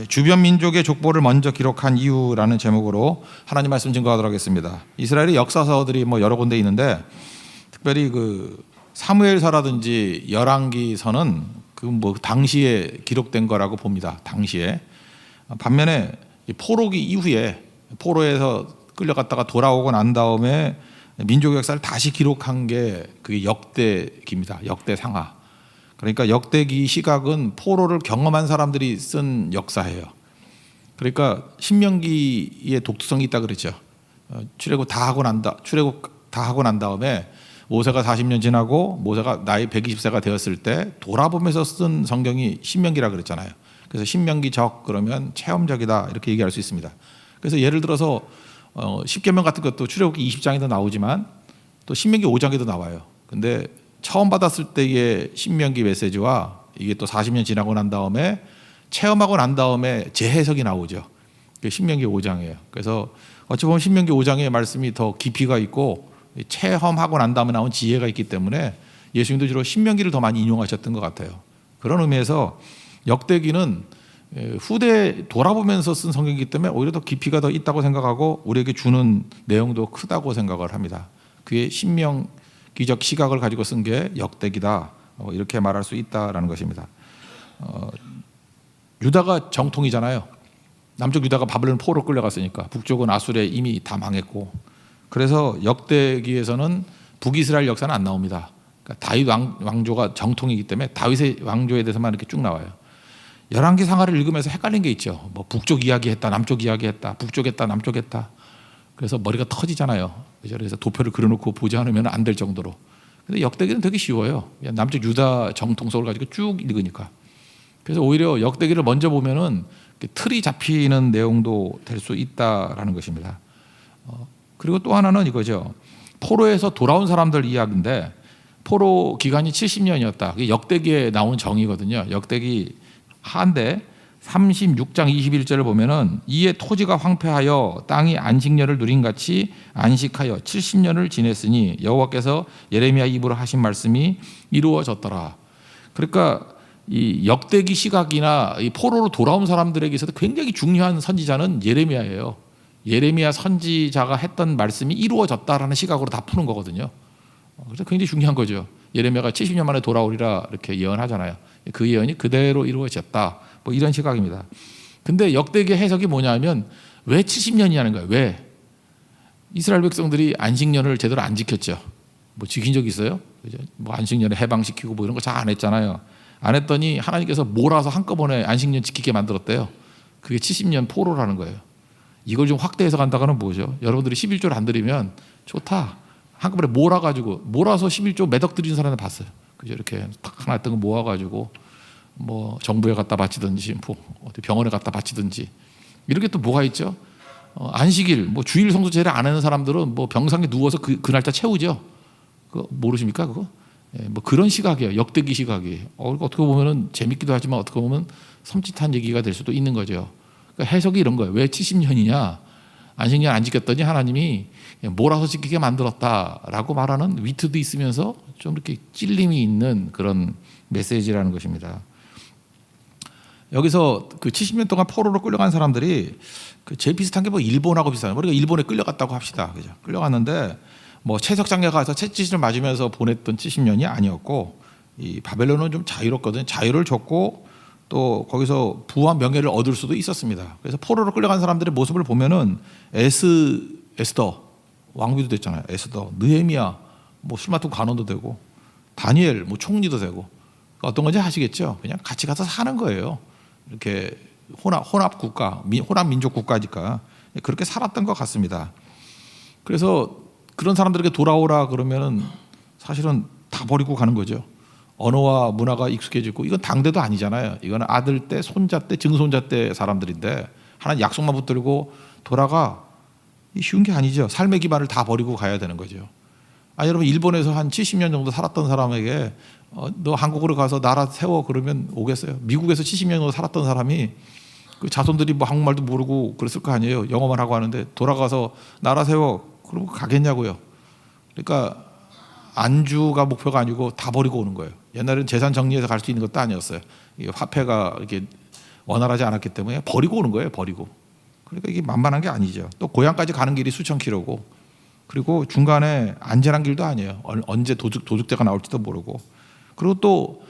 주변 민족의 족보를 먼저 기록한 이유라는 제목으로 하나님 말씀 증거하도록 하겠습니다. 이스라엘의 역사서들이 여러 군데 있는데 특별히 그 사무엘서라든지 열왕기서는 그 당시에 기록된 거라고 봅니다. 당시에. 반면에 포로기 이후에 포로에서 끌려갔다가 돌아오고 난 다음에 민족 역사를 다시 기록한 게 그게 역대기입니다. 역대상하. 그러니까 역대기 시각은 포로를 경험한 사람들이 쓴 역사예요. 그러니까 신명기의 독특성이 있다 그랬죠. 출애굽 다 하고 난 다음에 모세가 40년 지나고 모세가 나이 120세가 되었을 때 돌아보면서 쓴 성경이 신명기라 그랬잖아요. 그래서 신명기적 그러면 체험적이다 이렇게 얘기할 수 있습니다. 그래서 예를 들어서 십계명 같은 것도 출애굽기 20장에도 나오지만 또 신명기 5장에도 나와요. 근데 처음 받았을 때의 신명기 메시지와 이게 또 40년 지나고 난 다음에 체험하고 난 다음에 재해석이 나오죠. 그게 신명기 5장이에요. 그래서 어찌 보면 신명기 5장의 말씀이 더 깊이가 있고 체험하고 난 다음에 나온 지혜가 있기 때문에 예수님도 주로 신명기를 더 많이 인용하셨던 것 같아요. 그런 의미에서 역대기는 후대 돌아보면서 쓴 성경이기 때문에 오히려 더 깊이가 더 있다고 생각하고 우리에게 주는 내용도 크다고 생각을 합니다. 그게 신명기적 시각을 가지고 쓴 게 역대기다 이렇게 말할 수 있다라는 것입니다. 유다가 정통이잖아요. 남쪽 유다가 바벨론 포로 끌려갔으니까 북쪽은 아수르에 이미 다 망했고 그래서 역대기에서는 북이스라엘 역사는 안 나옵니다. 그러니까 다윗 왕조가 정통이기 때문에 다윗의 왕조에 대해서만 이렇게 쭉 나와요. 열왕기 상하를 읽으면서 헷갈린 게 있죠. 북쪽 이야기했다, 남쪽 이야기했다, 북쪽했다, 남쪽했다. 그래서 머리가 터지잖아요. 그래서 도표를 그려놓고 보지 않으면 안 될 정도로. 근데 역대기는 되게 쉬워요. 남쪽 유다 정통성을 가지고 쭉 읽으니까. 그래서 오히려 역대기를 먼저 보면은 틀이 잡히는 내용도 될 수 있다라는 것입니다. 그리고 또 하나는 이거죠. 포로에서 돌아온 사람들 이야기인데 포로 기간이 70년이었다. 그게 역대기에 나오는 정의거든요. 역대기 한데 36장 21절을 보면은 이에 토지가 황폐하여 땅이 안식년을 누린 같이 안식하여 70년을 지냈으니 여호와께서 예레미야 입으로 하신 말씀이 이루어졌더라. 그러니까 이 역대기 시각이나 이 포로로 돌아온 사람들에게 있어서 굉장히 중요한 선지자는 예레미야예요. 예레미야 선지자가 했던 말씀이 이루어졌다라는 시각으로 다 푸는 거거든요. 그래서 굉장히 중요한 거죠. 예레미야가 70년 만에 돌아오리라 이렇게 예언하잖아요. 그 예언이 그대로 이루어졌다. 이런 시각입니다. 근데 역대기 해석이 뭐냐면 왜 70년이냐는 거예요. 왜? 이스라엘 백성들이 안식년을 제대로 안 지켰죠. 지킨 적 있어요? 안식년에 해방시키고 이런 거 잘 안 했잖아요. 안 했더니 하나님께서 몰아서 한꺼번에 안식년 지키게 만들었대요. 그게 70년 포로라는 거예요. 이걸 좀 확대해서 간다고는 뭐죠? 여러분들이 11조를 안 드리면 좋다. 한꺼번에 몰아서 11조 매덕 드리는 사람을 봤어요. 그죠? 이렇게 딱 하나 했던 거 모아가지고 정부에 갖다 바치든지 어디 병원에 갖다 바치든지 이렇게 또 뭐가 있죠? 안식일, 주일 성수 제를 안 하는 사람들은 병상에 누워서 그 날짜 채우죠. 그거 모르십니까? 그거? 그런 시각이에요. 역대기 시각이. 어떻게 보면은 재밌기도 하지만 어떻게 보면 섬찟한 얘기가 될 수도 있는 거죠. 그러니까 해석이 이런 거예요. 왜 70년이냐? 안식년 안 지켰더니 하나님이 몰아서 지키게 만들었다라고 말하는 위트도 있으면서 좀 이렇게 찔림이 있는 그런 메시지라는 것입니다. 여기서 그 70년 동안 포로로 끌려간 사람들이 제일 비슷한 게 일본하고 비슷해요. 우리가 일본에 끌려갔다고 합시다. 그죠? 끌려갔는데 채석장에 가서 채찍을 맞으면서 보냈던 70년이 아니었고 이 바벨론은 좀 자유롭거든요. 자유를 줬고 또 거기서 부와 명예를 얻을 수도 있었습니다. 그래서 포로로 끌려간 사람들의 모습을 보면은 에스더 왕비도 됐잖아요. 에스더, 느헤미야 술 맡은 관원도 되고 다니엘 총리도 되고 어떤 건지 아시겠죠? 그냥 같이 가서 사는 거예요. 이렇게 혼합 국가, 혼합 민족 국가니까 그렇게 살았던 것 같습니다. 그래서 그런 사람들에게 돌아오라 그러면은 사실은 다 버리고 가는 거죠. 언어와 문화가 익숙해지고 이건 당대도 아니잖아요. 이건 아들 때, 손자 때, 증손자 때 사람들인데 하나님 약속만 붙들고 돌아가 쉬운 게 아니죠. 삶의 기반을 다 버리고 가야 되는 거죠. 여러분 일본에서 한 70년 정도 살았던 사람에게 너 한국으로 가서 나라 세워 그러면 오겠어요? 미국에서 70년 정도 살았던 사람이 그 자손들이 한국말도 모르고 그랬을 거 아니에요. 영어만 하고 하는데 돌아가서 나라 세워 그러면 가겠냐고요. 그러니까 안주가 목표가 아니고 다 버리고 오는 거예요. 옛날에는 재산 정리해서 갈 수 있는 것도 아니었어요. 화폐가 이렇게 원활하지 않았기 때문에 버리고 오는 거예요. 버리고. 그러니까 이게 만만한 게 아니죠. 또 고향까지 가는 길이 수천 킬로고, 그리고 중간에 안전한 길도 아니에요. 언제 도둑대가 나올지도 모르고. 그리고 또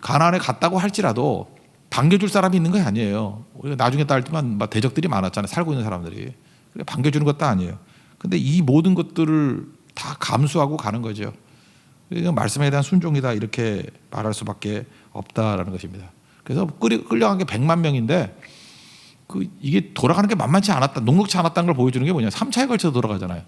가나안에 갔다고 할지라도 반겨줄 사람이 있는 게 아니에요. 우리가 나중에 따를 때만 막 대적들이 많았잖아요. 살고 있는 사람들이. 그래 반겨주는 것도 아니에요. 근데 이 모든 것들을 다 감수하고 가는 거죠. 그러니까 말씀에 대한 순종이다 이렇게 말할 수밖에 없다라는 것입니다. 그래서 끌려간 게 100만 명인데 이게 돌아가는 게 만만치 않았다, 녹록치 않았다는 걸 보여주는 게 뭐냐, 3차에 걸쳐서 돌아가잖아요.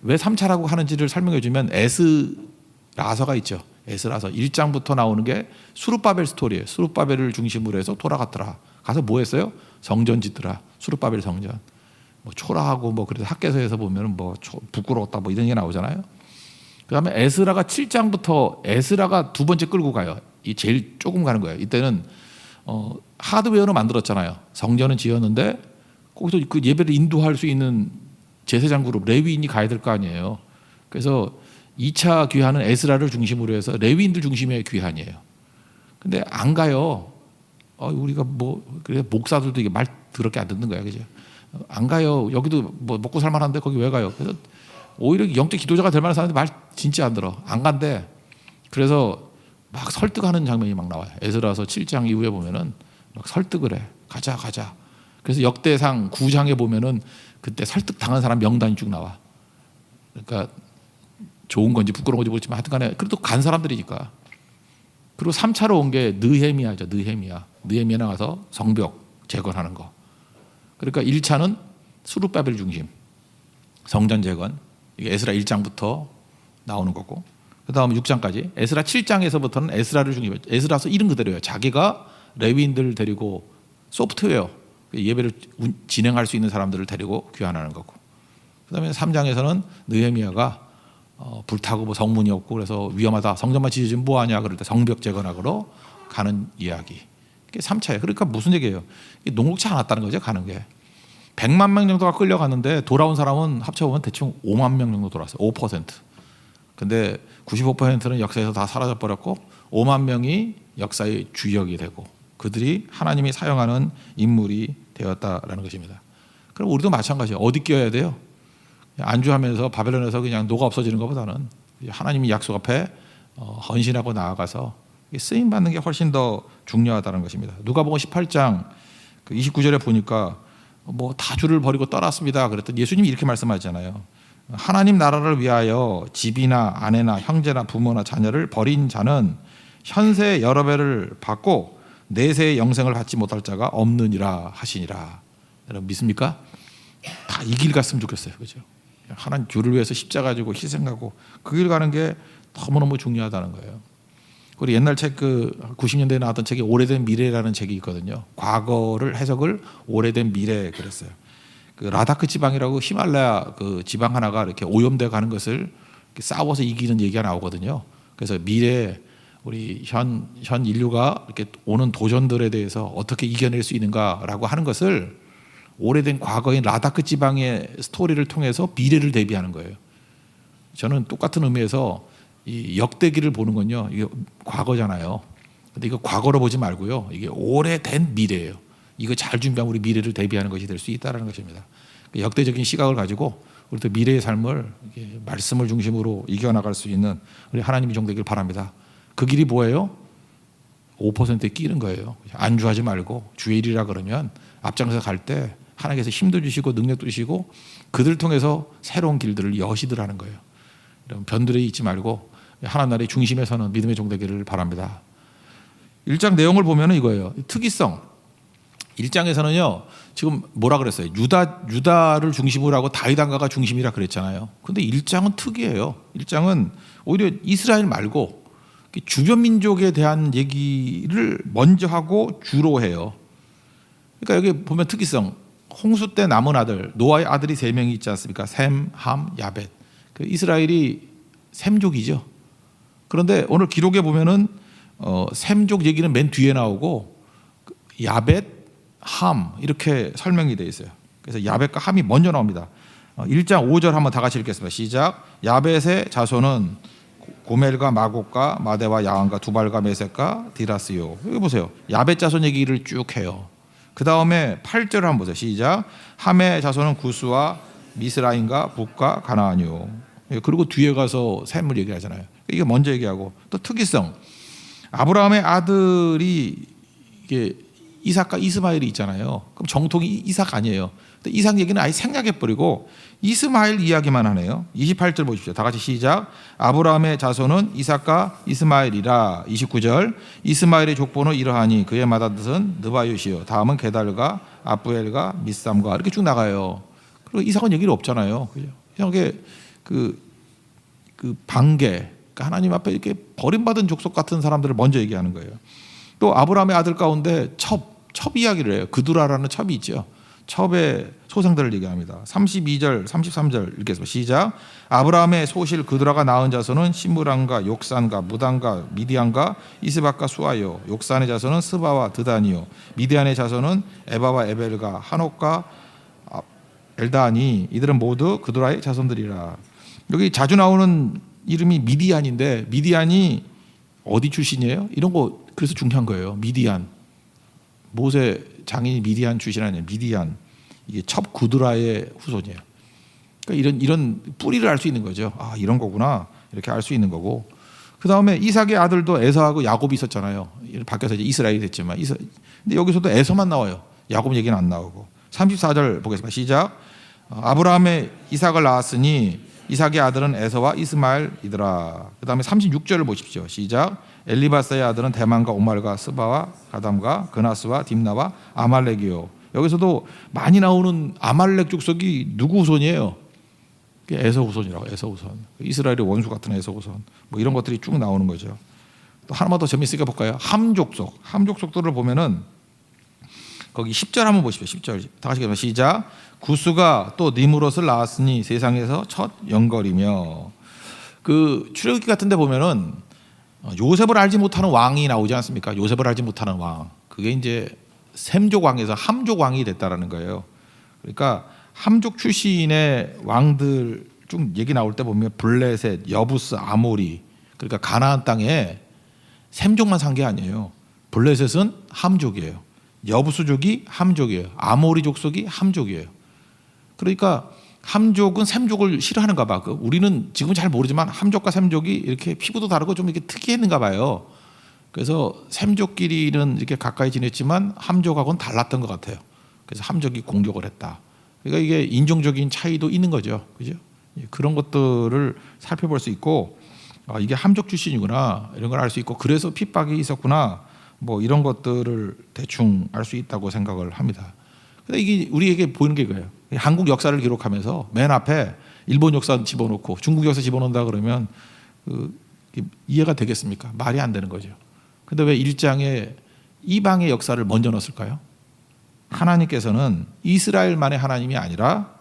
왜 3차라고 하는지를 설명해 주면 에스라서가 있죠. 에스라서 1장부터 나오는 게 수룹바벨 스토리예요. 수룹바벨을 중심으로 해서 돌아갔더라. 가서 뭐 했어요? 성전 짓더라. 수룹바벨 성전. 뭐 초라하고 뭐 그래서 학개서에서 보면은 뭐 부끄러웠다 뭐 이런 게 나오잖아요. 그다음에 에스라가 7장부터 에스라가 두 번째 끌고 가요. 이 제일 조금 가는 거예요. 이때는 하드웨어로 만들었잖아요. 성전은 지었는데 거기서 그 예배를 인도할 수 있는 제사장 그룹 레위인이 가야 될 거 아니에요. 그래서 2차 귀환은 에스라를 중심으로 해서 레위인들 중심의 귀환이에요. 근데 안 가요. 우리가 뭐 그래 목사들도 이게 말 더럽게 안 듣는 거야, 그죠? 안 가요. 여기도 뭐 먹고 살만한데 거기 왜 가요? 그래서 오히려 영적 기도자가 될 만한 사람들 말 진짜 안 들어. 안 간대. 그래서 막 설득하는 장면이 막 나와요. 에스라서 7장 이후에 보면은 막 설득을 해. 가자. 그래서 역대상 9장에 보면은 그때 설득 당한 사람 명단이 쭉 나와. 그러니까 좋은 건지 부끄러운 건지 모르지만 하여튼간에 그래도 간 사람들이니까. 그리고 3차로 온 게 느헤미야죠. 느헤미야 나가서 성벽 재건하는 거. 그러니까 1차는 수룹바벨 중심 성전 재건, 이게 에스라 1장부터 나오는 거고, 그 다음 6장까지 에스라 7장에서부터는 에스라를 중심으로, 에스라서 이름 그대로예요. 자기가 레위인들을 데리고 소프트웨어 예배를 진행할 수 있는 사람들을 데리고 귀환하는 거고, 그 다음에 3장에서는 느헤미야가 불타고 뭐 성문이 없고 그래서 위험하다, 성전만 지어지면 뭐하냐 그럴 때 성벽 재건하러 가는 이야기. 이게 3차예요. 그러니까 무슨 얘기예요? 녹록치 않았다는 거죠. 가는 게 100만 명 정도가 끌려갔는데 돌아온 사람은 합쳐보면 대충 5만 명 정도 돌아왔어요. 5%. 근데 95%는 역사에서 다 사라져 버렸고 5만 명이 역사의 주역이 되고 그들이 하나님이 사용하는 인물이 되었다라는 것입니다. 그럼 우리도 마찬가지예요. 어디 끼어야 돼요? 안주하면서 바벨론에서 그냥 녹아 없어지는 것보다는 하나님이 약속 앞에 헌신하고 나아가서 쓰임 받는 게 훨씬 더 중요하다는 것입니다. 누가복음 18장 29절에 보니까 뭐 다 주를 버리고 떠났습니다. 그랬더니 예수님이 이렇게 말씀하잖아요. 하나님 나라를 위하여 집이나 아내나 형제나 부모나 자녀를 버린 자는 현세 여러 배를 받고 내세의 영생을 받지 못할 자가 없느니라 하시니라. 여러분 믿습니까? 다 이 길 갔으면 좋겠어요. 그죠? 하나님 주를 위해서 십자가 지고 희생하고 그 길 가는 게 너무너무 중요하다는 거예요. 우리 옛날 책 90년대에 나왔던 책이 오래된 미래라는 책이 있거든요. 과거를 해석을 오래된 미래 그랬어요. 그 라다크 지방이라고 히말라야 그 지방 하나가 이렇게 오염돼 가는 것을 싸워서 이기는 얘기가 나오거든요. 그래서 미래 우리 현 인류가 이렇게 오는 도전들에 대해서 어떻게 이겨낼 수 있는가라고 하는 것을 오래된 과거인 라다크 지방의 스토리를 통해서 미래를 대비하는 거예요. 저는 똑같은 의미에서 이 역대기를 보는 건요, 이게 과거잖아요. 근데 이거 과거로 보지 말고요, 이게 오래된 미래예요. 이거 잘 준비하면 우리 미래를 대비하는 것이 될 수 있다는 것입니다. 역대적인 시각을 가지고 우리도 미래의 삶을 말씀을 중심으로 이겨나갈 수 있는 우리 하나님의 종 되길 바랍니다. 그 길이 뭐예요? 5%에 끼는 거예요. 안주하지 말고 주의 일이라 그러면 앞장서 갈 때 하나님께서 힘도 주시고 능력도 주시고 그들 통해서 새로운 길들을 여시더라는 거예요. 이런 변들에 있지 말고 하나님 나라의 중심에 서는 믿음의 종 되기를 바랍니다. 1장 내용을 보면 이거예요. 특이성. 1장에서는요, 지금 뭐라 그랬어요? 유다를 중심으로 하고 다윗 왕가가 중심이라 그랬잖아요. 근데 1장은 특이해요. 1장은 오히려 이스라엘 말고 주변 민족에 대한 얘기를 먼저 하고 주로 해요. 그러니까 여기 보면 특이성. 홍수 때 남은 아들, 노아의 아들이 3명이 있지 않습니까? 셈, 함, 야벳. 그 이스라엘이 셈족이죠. 그런데 오늘 기록에 보면은 셈족 얘기는 맨 뒤에 나오고 야벳, 함 이렇게 설명이 되어 있어요. 그래서 야벳과 함이 먼저 나옵니다. 1장 5절 한번 다 같이 읽겠습니다. 시작. 야벳의 자손은 고멜과 마곡과 마대와 야한과 두발과 메섹과 디라스요. 여기 보세요. 야벳 자손 얘기를 쭉 해요. 그 다음에 8절을 한번 보세요. 시작. 함의 자손은 구스와 미스라임과 북과 가나안이요. 그리고 뒤에 가서 샘을 얘기하잖아요. 이게 먼저 얘기하고 또 특이성. 아브라함의 아들이 이게 이삭과 이스마엘이 있잖아요. 그럼 정통이 이삭 아니에요. 근데 이삭 얘기는 아예 생략해버리고 이스마엘 이야기만 하네요. 28절 보십시오. 다 같이 시작. 아브라함의 자손은 이삭과 이스마엘이라. 29절. 이스마엘의 족보는 이러하니 그의 맏아들은 느바요시요. 다음은 게달과 아부엘과 미삼과 이렇게 쭉 나가요. 그리고 이삭은 얘기를 없잖아요. 그죠? 이삭의 그 반개, 그러니까 하나님 앞에 이렇게 버림받은 족속 같은 사람들을 먼저 얘기하는 거예요. 또 아브라함의 아들 가운데 첩 이야기를 해요. 그두라라는 첩이 있죠. 첩의 소생들을 얘기합니다. 32절, 33절 읽겠습니다. 시작. 아브라함의 소실 그두라가 낳은 자손은 시므랑과 욕산과 무단과 미디안과 이스박과 수아요. 욕산의 자손은 스바와 드단이요. 미디안의 자손은 에바와 에벨과 한옥과 엘다니. 이들은 모두 그두라의 자손들이라. 여기 자주 나오는 이름이 미디안인데 미디안이 어디 출신이에요? 이런 거 그래서 중요한 거예요. 미디안. 모세 장인이 미디안 출신 아니에요. 미디안. 이게 첩 구드라의 후손이에요. 그러니까 이런 뿌리를 알 수 있는 거죠. 아, 이런 거구나. 이렇게 알 수 있는 거고. 그 다음에 이삭의 아들도 에서하고 야곱이 있었잖아요. 바뀌어서 이제 이스라엘이 됐지만. 근데 여기서도 에서만 나와요. 야곱 얘기는 안 나오고. 34절 보겠습니다. 시작. 아브라함의 이삭을 낳았으니 이삭의 아들은 에서와 이스마엘이더라. 그 다음에 36절을 보십시오. 시작. 엘리바스의 아들은 대만과 오말과 스바와 가담과 그나스와 딥나와 아말렉이요. 여기서도 많이 나오는 아말렉 족속이 누구 후손이에요? 에서 후손이라고. 에서 후손. 이스라엘의 원수 같은 에서 후손. 뭐 이런 것들이 쭉 나오는 거죠. 또 하나만 더 재미있으니까 볼까요? 함 족속. 함 족속들을 보면은 거기 10절 한번 보십시오. 10절 다 같이 읽어보세요. 시작. 구스가 또 니므롯을 낳았으니 세상에서 첫 영걸이며. 그 출애굽기 같은 데 보면은 요셉을 알지 못하는 왕이 나오지 않습니까? 요셉을 알지 못하는 왕. 그게 이제 셈족 왕에서 함족 왕이 됐다라는 거예요. 그러니까 함족 출신의 왕들 쭉 얘기 나올 때 보면 블레셋, 여부스, 아모리. 그러니까 가나안 땅에 셈족만 산 게 아니에요. 블레셋은 함족이에요. 여부스족이 함족이에요. 아모리 족속이 함족이에요. 그러니까 함족은 셈족을 싫어하는가 봐. 우리는 지금 잘 모르지만 함족과 셈족이 이렇게 피부도 다르고 좀 이렇게 특이했는가 봐요. 그래서 셈족끼리는 이렇게 가까이 지냈지만 함족하고는 달랐던 것 같아요. 그래서 함족이 공격을 했다. 그러니까 이게 인종적인 차이도 있는 거죠. 그죠? 그런 것들을 살펴볼 수 있고, 이게 함족 출신이구나 이런 걸 알 수 있고, 그래서 핍박이 있었구나 뭐 이런 것들을 대충 알 수 있다고 생각을 합니다. 근데 이게 우리에게 보이는 게 그거예요. 한국 역사를 기록하면서 맨 앞에 일본 역사 집어넣고 중국 역사 집어넣는다 그러면 이해가 되겠습니까? 말이 안 되는 거죠. 근데 왜 1장에 이방의 역사를 먼저 넣었을까요? 하나님께서는 이스라엘만의 하나님이 아니라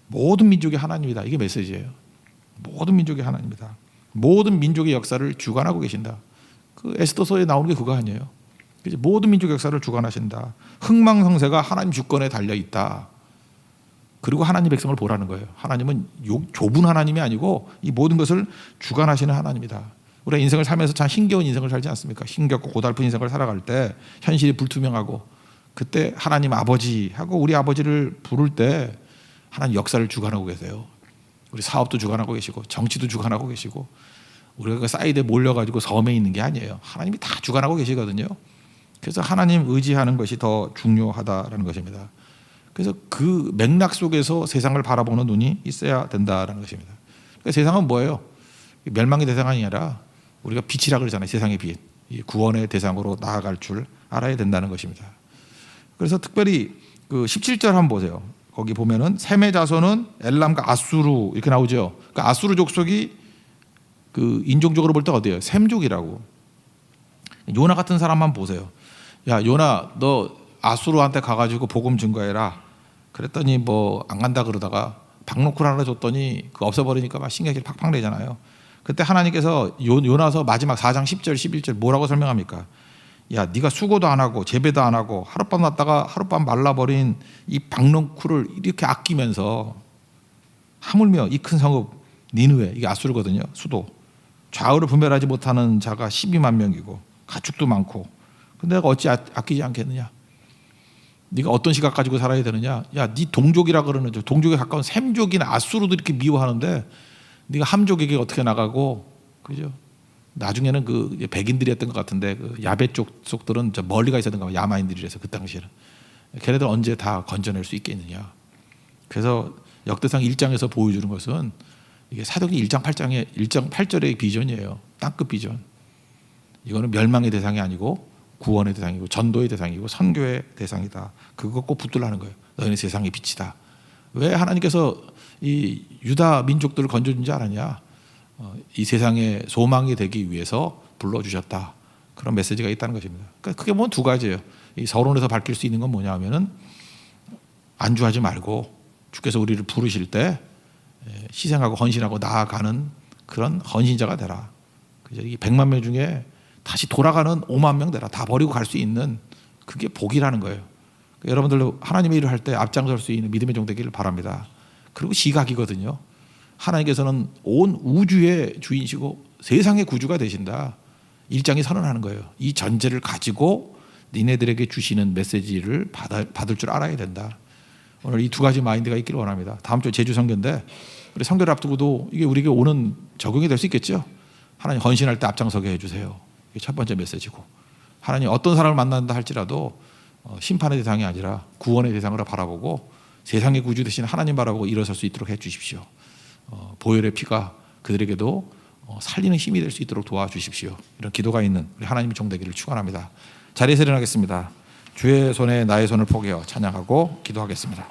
모든 민족의 하나님이다. 이게 메시지예요. 모든 민족의 하나님이다. 모든 민족의 역사를 주관하고 계신다. 그 에스더서에 나오는 게 그거 아니에요. 모든 민족의 역사를 주관하신다. 흥망성쇠가 하나님 주권에 달려 있다. 그리고 하나님 백성을 보라는 거예요. 하나님은 좁은 하나님이 아니고 이 모든 것을 주관하시는 하나님이다. 우리가 인생을 살면서 참 힘겨운 인생을 살지 않습니까? 힘겹고 고달픈 인생을 살아갈 때 현실이 불투명하고, 그때 하나님 아버지 하고 우리 아버지를 부를 때 하나님 역사를 주관하고 계세요. 우리 사업도 주관하고 계시고 정치도 주관하고 계시고, 우리가 그 사이드에 몰려가지고 섬에 있는 게 아니에요. 하나님이 다 주관하고 계시거든요. 그래서 하나님 의지하는 것이 더 중요하다라는 것입니다. 그래서 그 맥락 속에서 세상을 바라보는 눈이 있어야 된다라는 것입니다. 그러니까 세상은 뭐예요? 멸망의 대상이 아니라 우리가 빛이라 그러잖아요. 세상의 빛. 구원의 대상으로 나아갈 줄 알아야 된다는 것입니다. 그래서 특별히 그 17절 한번 보세요. 거기 보면은 셈의 자손은 엘람과 아수르 이렇게 나오죠. 그러니까 아수르 족속이 그 인종적으로 볼 때 어디예요? 셈족이라고. 요나 같은 사람만 보세요. 야, 요나 너 아수르한테 가가지고 복음 증거해라. 그랬더니 뭐 안 간다 그러다가 박노쿨 하나 줬더니 그 없애버리니까 막 신경질 팍팍 내잖아요. 그때 하나님께서 요나서 마지막 4장 10절 11절 뭐라고 설명합니까? 야, 네가 수고도 안 하고 재배도 안 하고 하룻밤 났다가 하룻밤 말라버린 이 박노쿨을 이렇게 아끼면서 하물며 이 큰 성읍 니느웨, 이게 아수르거든요. 수도 좌우를 분별하지 못하는 자가 12만 명이고 가축도 많고. 근데 내가 어찌 아끼지 않겠느냐? 네가 어떤 시각 가지고 살아야 되느냐? 야, 네 동족이라 그러는 동족에 가까운 셈족이나 아수르도 이렇게 미워하는데 네가 함족에게 어떻게 나가고, 그죠? 나중에는 그 백인들이었던 것 같은데 그 야베 쪽들은 저 멀리 가 있었던 거 야마인들이라서 그 당시에는 걔네들 언제 다 건져낼 수 있겠느냐. 그래서 역대상 1장에서 보여주는 것은 이게 사도기 1장 8절의 비전이에요. 땅끝 비전. 이거는 멸망의 대상이 아니고 구원의 대상이고 전도의 대상이고 선교의 대상이다. 그거 꼭 붙들라는 거예요. 너희는 세상의 빛이다. 왜 하나님께서 이 유다 민족들을 건져준 줄 알았냐? 이 세상의 소망이 되기 위해서 불러주셨다. 그런 메시지가 있다는 것입니다. 그러니까 크게 보면 두 가지예요. 이 서론에서 밝힐 수 있는 건 뭐냐 하면은 안주하지 말고 주께서 우리를 부르실 때 희생하고 헌신하고 나아가는 그런 헌신자가 되라. 이 100만 명 중에 다시 돌아가는 5만 명 되라. 다 버리고 갈 수 있는 그게 복이라는 거예요. 그러니까 여러분들도 하나님의 일을 할 때 앞장설 수 있는 믿음의 종 되기를 바랍니다. 그리고 시각이거든요. 하나님께서는 온 우주의 주인이시고 세상의 구주가 되신다. 1장이 선언하는 거예요. 이 전제를 가지고 니네들에게 주시는 메시지를 받을 줄 알아야 된다. 오늘 이 두 가지 마인드가 있기를 원합니다. 다음 주 제주 선교인데 우리 선교를 앞두고도 이게 우리에게 오는 적용이 될 수 있겠죠. 하나님 헌신할 때 앞장서게 해주세요. 이게 첫 번째 메시지고, 하나님 어떤 사람을 만난다 할지라도 심판의 대상이 아니라 구원의 대상으로 바라보고 세상의 구주 되신 하나님 바라보고 일어설 수 있도록 해주십시오. 보혈의 피가 그들에게도 살리는 힘이 될 수 있도록 도와주십시오. 이런 기도가 있는 우리 하나님의 종 되기를 축원합니다. 자리에서 일어나겠습니다. 주의 손에 나의 손을 포개어 찬양하고 기도하겠습니다.